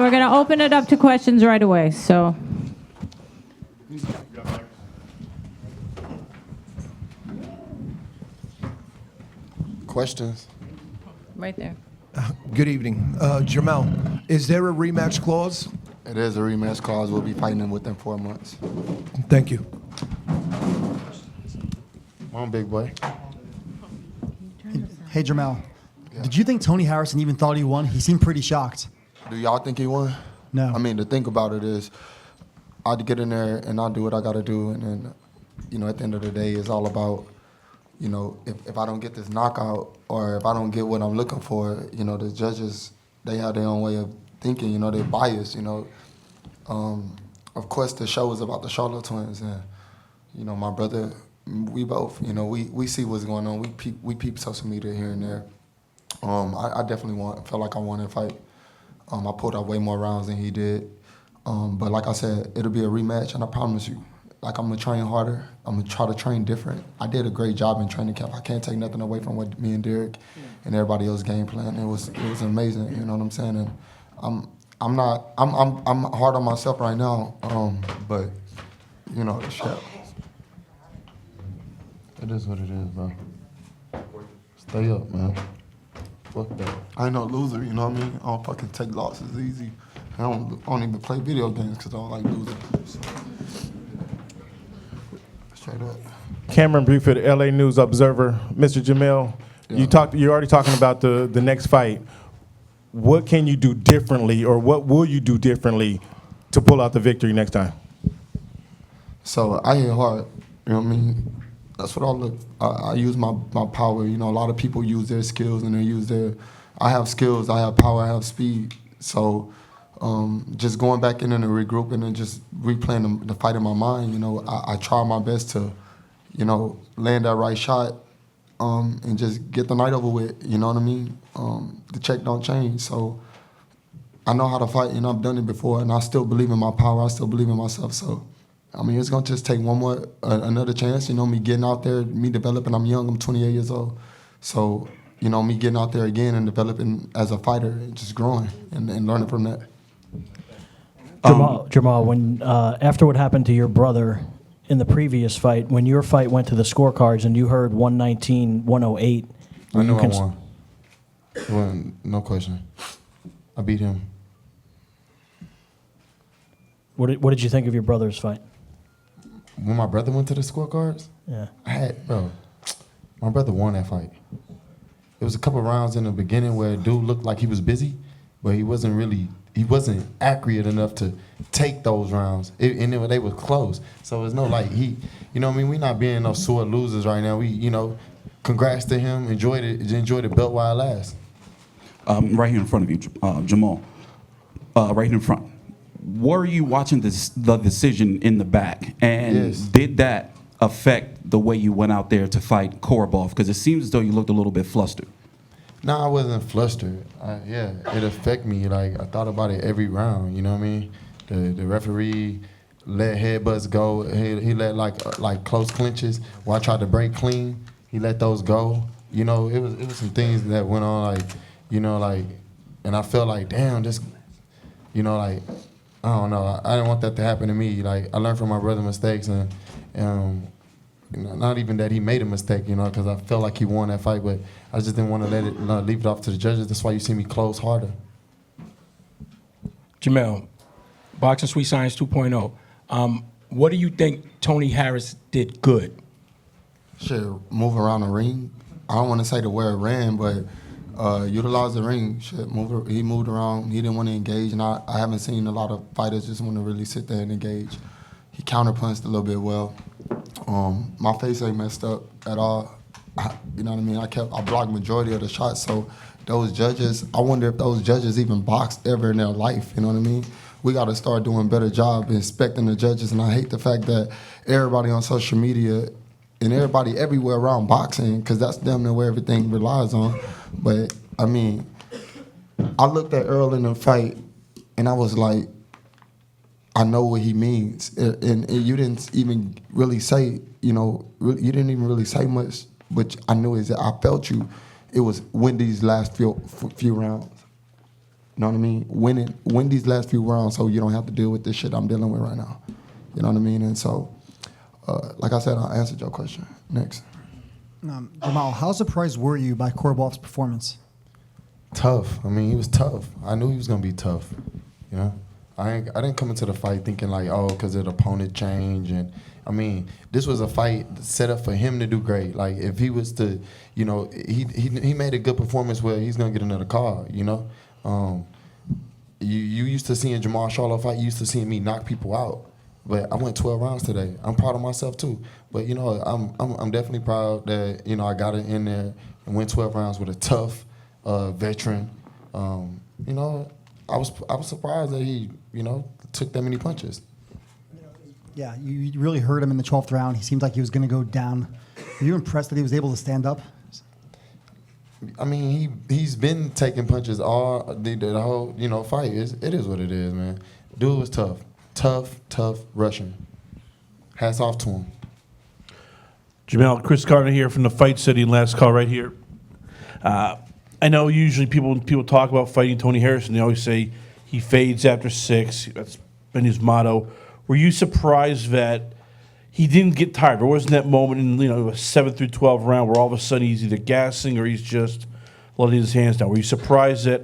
we're going to open it up to questions right away. So, Questions? right there. Good evening. Jamel, is there a rematch clause? It is a rematch clause. We'll be fighting him within 4 months. Thank you. Come on, big boy. Hey, Jamel. Did you think Tony Harrison even thought he won? He seemed pretty shocked. Do y'all think he won? No. I mean, the thing about it is, I'd get in there and I'll do what I got to do. And then, at the end of the day, it's all about, if I don't get this knockout or if I don't get what I'm looking for, the judges, they have their own way of thinking, they're biased, Of course, the show is about the Charlo twins. And, my brother, we both, we see what's going on. We peep social media here and there. I definitely felt like I won that fight. I pulled out way more rounds than he did. But like I said, it'll be a rematch, and I promise you, I'm going to train harder. I'm going to try to train different. I did a great job in training camp. I can't take nothing away from what me and Derek and everybody else game plan. It was amazing, you know what I'm saying? And I'm hard on myself right now, but, the shit. It is what it is, bro. Stay up, man. Fuck that. I ain't no loser, you know what I mean? I don't fucking take losses easy. I don't even play video games because I don't like losing. So. Straight up. Cameron Buford, LA News Observer. Mr. Jamel, Yeah. you're already talking about the next fight. What can you do differently, or what will you do differently to pull out the victory next time? So I hit hard, you know what I mean? That's what I look. I use my power. A lot of people use their skills and they use their. I have skills. I have power. I have speed. So, just going back in and regrouping and just replaying the fight in my mind. I try my best to, land that right shot, and just get the night over with. You know what I mean? The check don't change. So, I know how to fight, and I've done it before, and I still believe in my power. I still believe in myself. So. It's going to just take one more, another chance, me getting out there, me developing. I'm young, I'm 28 years old. So, me getting out there again and developing as a fighter and just growing and learning from that. Jamal, when after what happened to your brother in the previous fight, when your fight went to the scorecards and you heard 119-108. I knew I won. Well, no question. I beat him. What did you think of your brother's fight? When my brother went to the scorecards, Yeah. My brother won that fight. It was a couple rounds in the beginning where dude looked like he was busy, but he wasn't accurate enough to take those rounds. They were close. So it's no we not being no sore losers right now. We, congrats to him. Enjoy the belt while it lasts. Right here in front of you, Jamal. Right here in front. Were you watching the decision in the back, and Yes. Did that affect the way you went out there to fight Korobov? Because it seems as though you looked a little bit flustered. No, I wasn't flustered. It affected me. I thought about it every round. You know what I mean? The referee let headbutts go. He let like close clinches. Where I tried to break clean, he let those go. It was some things that went on and I felt like damn, this, I don't know. I didn't want that to happen to me. I learned from my brother's mistakes, and not even that he made a mistake, because I felt like he won that fight, but I just didn't want to leave it off to the judges. That's why you see me close harder. Jamel, Boxing Sweet Science 2.0. What do you think Tony Harris did good? Shit, move around the ring. I don't want to say the word ran, but utilize the ring. Shit, he moved around. He didn't want to engage, and I haven't seen a lot of fighters just want to really sit there and engage. He counterpunched a little bit well. My face ain't messed up at all. You know what I mean? I blocked majority of the shots. So those judges, I wonder if those judges even boxed ever in their life. You know what I mean? We got to start doing a better job inspecting the judges. And I hate the fact that everybody on social media and everybody everywhere around boxing, because that's damn near where everything relies on. But, I looked at Earl in the fight, and I was like, I know what he means. And you didn't even really say, you didn't even really say much, but I knew I felt you. It was Wendy's last few rounds. You know what I mean? Win these last few rounds so you don't have to deal with this shit I'm dealing with right now. You know what I mean? And so, like I said, I answered your question. Next. Jamal, how surprised were you by Korobov's performance? Tough. I mean, he was tough. I knew he was gonna be tough. You know, I didn't come into the fight thinking like, oh, because the opponent changed. And I mean, this was a fight set up for him to do great. Like if he was to, you know, he made a good performance where he's gonna get another card. You know, you used to seeing Jamal Charlo fight. You used to seeing me knock people out. But I went 12 rounds today. I'm proud of myself too. But you know, I'm definitely proud that you know I got it in there and went 12 rounds with a tough veteran. You know, I was surprised that he took that many punches. Yeah, you really hurt him in the 12th round. He seemed like he was going to go down. Were you impressed that he was able to stand up? I mean, he's been taking punches all the whole fight. It is what it is, man. Dude was tough. Tough Russian. Hats off to him. Jamel, Chris Gardner here from the Fight City, last call right here. I know usually people talk about fighting Tony Harrison, they always say he fades after 6. That's been his motto. Were you surprised that he didn't get tired? There wasn't that moment in a 7 through 12 round where all of a sudden he's either gassing or he's just letting his hands down? Were you surprised that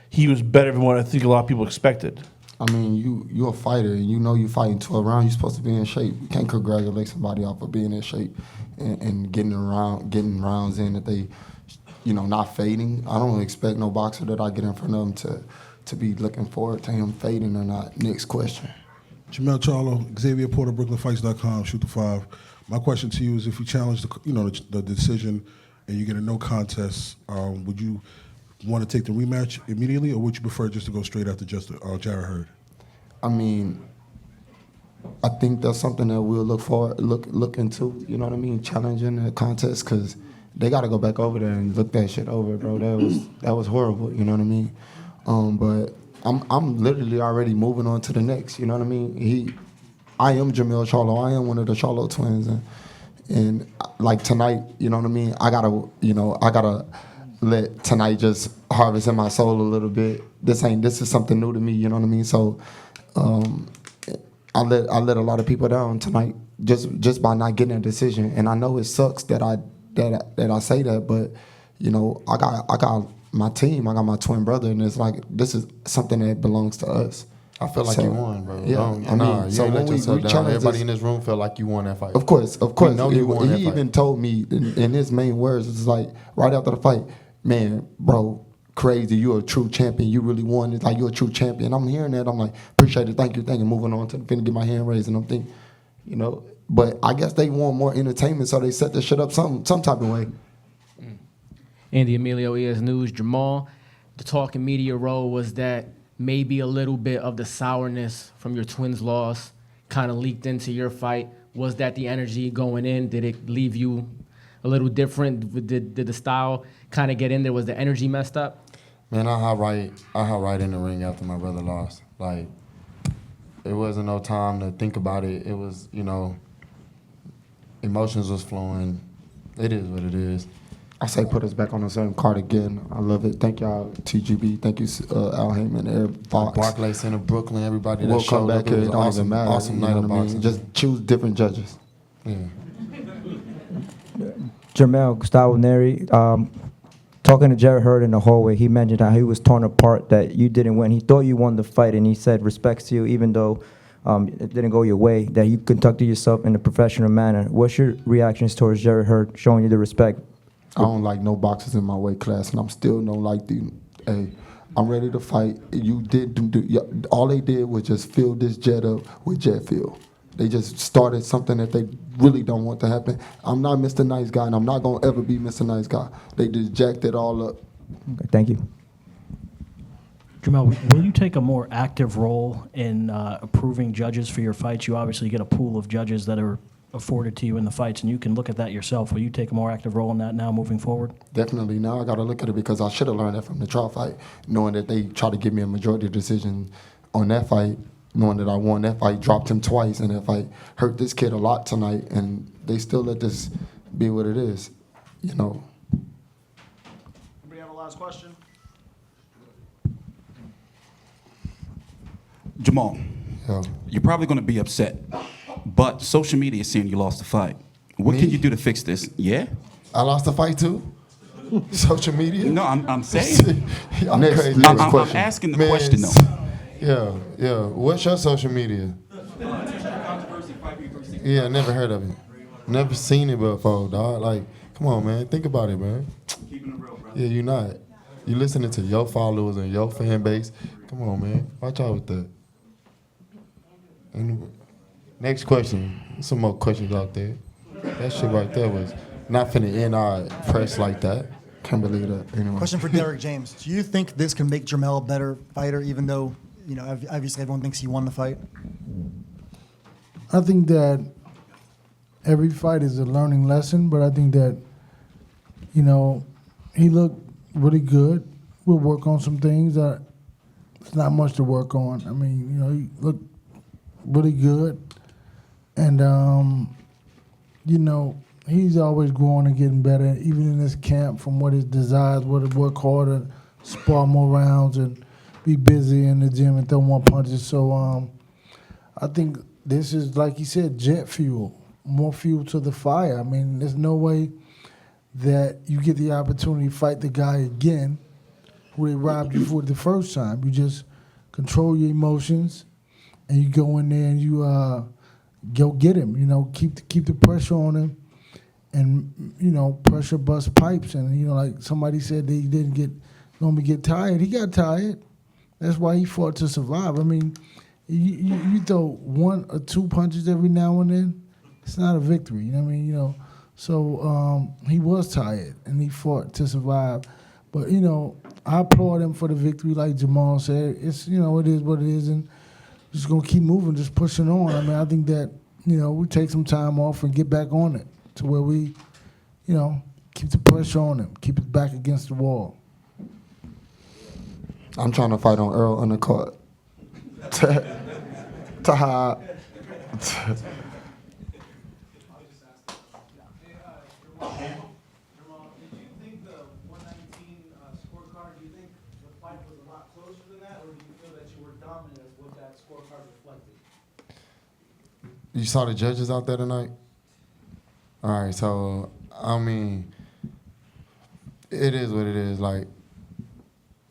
he was better than what I think a lot of people expected? I mean, you're a fighter, and you know you're fighting 12 rounds. You're supposed to be in shape. You can't congratulate somebody off of being in shape and getting rounds in that they, not fading. I don't expect no boxer that I get in front of them to be looking forward to him fading or not. Next question. Jamel Charlo, Xavier Porter, BrooklynFights.com, Shoot the 5. My question to you is: if you challenge the decision and you get a no contest, would you want to take the rematch immediately, or would you prefer just to go straight after Jarrett Hurd? I mean, I think that's something that we'll look into. You know what I mean? Challenging the contest, because they got to go back over there and look that shit over, bro. That was horrible. You know what I mean? But I'm literally already moving on to the next. You know what I mean? I am Jamel Charlo. I am one of the Charlo twins, and like tonight, you know what I mean? I gotta let tonight just harvest in my soul a little bit. This is something new to me, you know what I mean? So I let a lot of people down tonight just by not getting a decision. And I know it sucks that I say that, but I got my team, I got my twin brother, and it's like this is something that belongs to us. I feel like you won, bro. Yeah, you ain't let yourself down. Everybody in this room felt like you won that fight. Of course. We know you won that He fight. even told me in his main words, it's like right after the fight, man, bro, crazy, you're a true champion. You really won. It's like you're a true champion. I'm hearing that. I'm like, appreciate it. Thank you. Moving on to finna get my hand raised, and I'm thinking, but I guess they want more entertainment, so they set this shit up some type of way. Andy Emilio, ES News. Jamal, the talking media role was that maybe a little bit of the sourness from your twins' loss kind of leaked into your fight. Was that the energy going in? Did it leave you a little different? Did the style kind of get in there? Was the energy messed up? Man, I hop right in the ring after my brother lost. Like, it wasn't no time to think about it. It was, emotions was flowing. It is what it is. I say put us back on the same card again. I love it. Thank y'all, TGB. Thank you, Al Heyman, Eric Fox. Barclays Center, Brooklyn, everybody that We'll come showed back up. here. It It was don't awesome, even matter. awesome night of boxing. Just choose different judges. Yeah. Jermel Gustavo Neri, talking to Jarrett Hurd in the hallway, he mentioned how he was torn apart, that you didn't win. He thought you won the fight, and he said respects to you, even though it didn't go your way, that you conducted yourself in a professional manner. What's your reactions towards Jarrett Hurd showing you the respect? I don't like no boxers in my weight class, and I'm still don't like the. Hey, I'm ready to fight. You did all they did was just fill this jet up with jet fuel. They just started something that they really don't want to happen. I'm not Mr. Nice Guy, and I'm not gonna ever be Mr. Nice Guy. They just jacked it all up. Okay, thank you. Jamal, will you take a more active role in approving judges for your fights? You obviously get a pool of judges that are afforded to you in the fights, and you can look at that yourself. Will you take a more active role in that now moving forward? Definitely. Now I got to look at it because I should have learned that from the trial fight, knowing that they tried to give me a majority decision on that fight, knowing that I won that fight, dropped him twice, and that fight hurt this kid a lot tonight, and they still let this be what it is, Anybody have a last question? Jamal, Yo. you're probably going to be upset, but social media is saying you lost the fight. What Me? can you do to fix this? Yeah? I lost the fight too? Social media? No, I'm saying. I'm Next- crazy. next I'm question. asking the Man, question, though. Yeah. What's your social media? Yeah, never heard of it. Never seen it before, dog. Like, come on, man. Think about it, man. Keeping it real, bro. Yeah, you not. You listening to your followers and your fan base. Come on, man. Watch out with that. And next question. Some more questions out there. That shit right there was not finna end our press like that. Can't believe that. Anyway. Question for Derek James. Do you think this can make Jermell a better fighter, even though, obviously everyone thinks he won the fight? I think that every fight is a learning lesson, but I think that, he looked really good. We'll work on some things that it's not much to work on. I mean, he looked really good. And, he's always growing and getting better, even in this camp, from what his desires were to work harder, spar more rounds, and be busy in the gym and throw more punches. So I think this is, like he said, jet fuel, more fuel to the fire. I mean, there's no way that you get the opportunity to fight the guy again who they robbed you for the first time. You just control your emotions, and you go in there and you go get him. Keep the pressure on him, and pressure bust pipes. And like somebody said, they didn't normally get tired. He got tired. That's why he fought to survive. I mean, you throw 1 or 2 punches every now and then. It's not a victory. You know what I mean? So he was tired and he fought to survive. But I applaud him for the victory, like Jamal said. It's it is what it is, and just gonna keep moving, just pushing on. I mean, I think that we take some time off and get back on it to where we, keep the pressure on him, keep it back against the wall. I'm trying to fight on Earl undercard. Ta. You saw the judges out there tonight? All right, so, I mean, it is what it is. Like,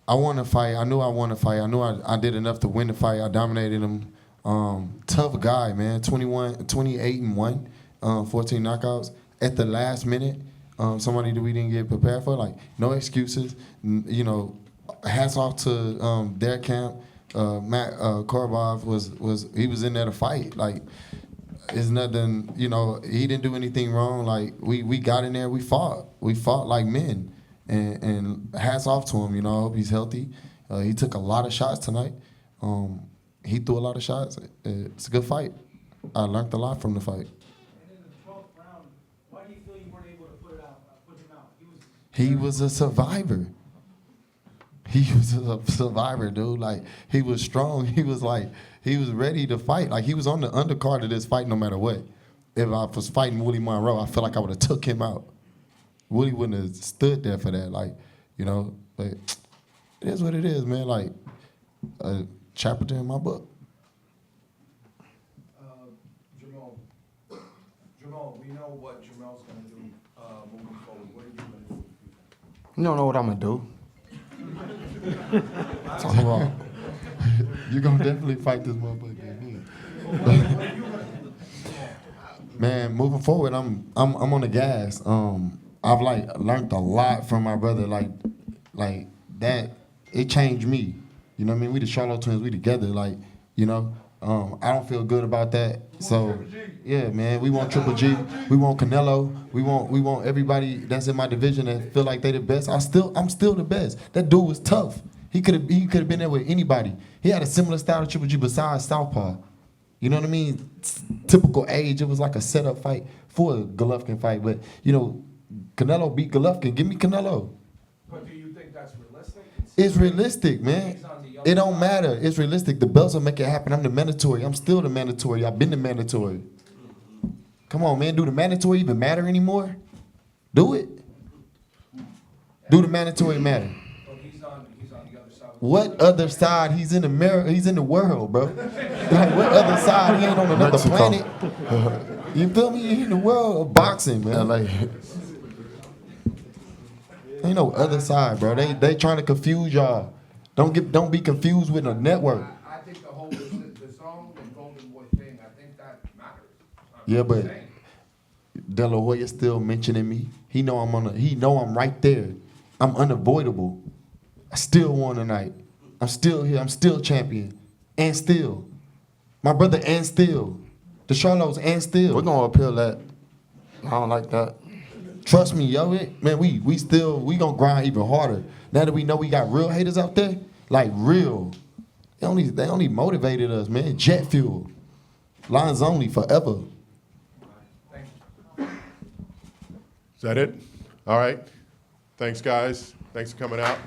I want to fight. I knew I wanted to fight. I knew I did enough to win the fight. I dominated him. Tough guy, man. 28-1, 14 knockouts. At the last minute, somebody that we didn't get prepared for. Like, no excuses. Hats off to their camp. Korobov was in there to fight. Like, it's nothing, he didn't do anything wrong. Like, we got in there, we fought like men. And hats off to him, I hope he's healthy. He took a lot of shots tonight. He threw a lot of shots. It's a good fight. I learned a lot from the fight. And in the 12th round, why do you feel you weren't able to put him out? He was a survivor. He was a survivor, dude. Like, he was strong. He was ready to fight. Like, he was on the undercard of this fight no matter what. If I was fighting Willie Monroe, I feel like I would have took him out. Willie wouldn't have stood there for that. Like, but it is what it is, man. Like, a chapter in my book. Jamal, we know what Jamal's going to do moving forward. What are you going to do? You don't know what I'm gonna do. Talk about. You're gonna definitely fight this motherfucker. Man, moving forward, I'm on the gas. I've learned a lot from my brother. Like that, it changed me. You know what I mean? We the Charlo twins. We together. Like, I don't feel good about that. So, yeah, man, we want Triple G. We want Canelo. We want everybody that's in my division that feel like they the best. I'm still the best. That dude was tough. He could have been there with anybody. He had a similar style to Triple G besides southpaw. You know what I mean? Typical age. It was like a setup fight for a Golovkin fight. But Canelo beat Golovkin. Give me Canelo. But do you think that's realistic? It's realistic, man. It don't matter. It's realistic. The belts will make it happen. I'm the mandatory. I'm still the mandatory. I've been the mandatory. Come on, man. Do the mandatory even matter anymore? Do it. Do the mandatory matter? He's on the other side. what other side he's in America? He's in the world, bro. Like, what other side? He ain't on another Mexico. planet. You feel me? He in the world of boxing, man. LA. Ain't no other side, bro. They trying to confuse y'all. Don't be confused with a network. I think the whole, the song and Golden Boy thing, I think that matters. Yeah, but De La Hoya still mentioning me. He know I'm right there. I'm unavoidable. I still won tonight. I'm still here. I'm still champion. And still. My brother and still. The Charlos and still. We're gonna appeal that. I don't like that. Trust me, yo, man, we gonna grind even harder. Now that we know we got real haters out there, like real. They only motivated us, man. Jet fuel. Lines only forever. Is that it? All right. Thanks, guys. Thanks for coming out.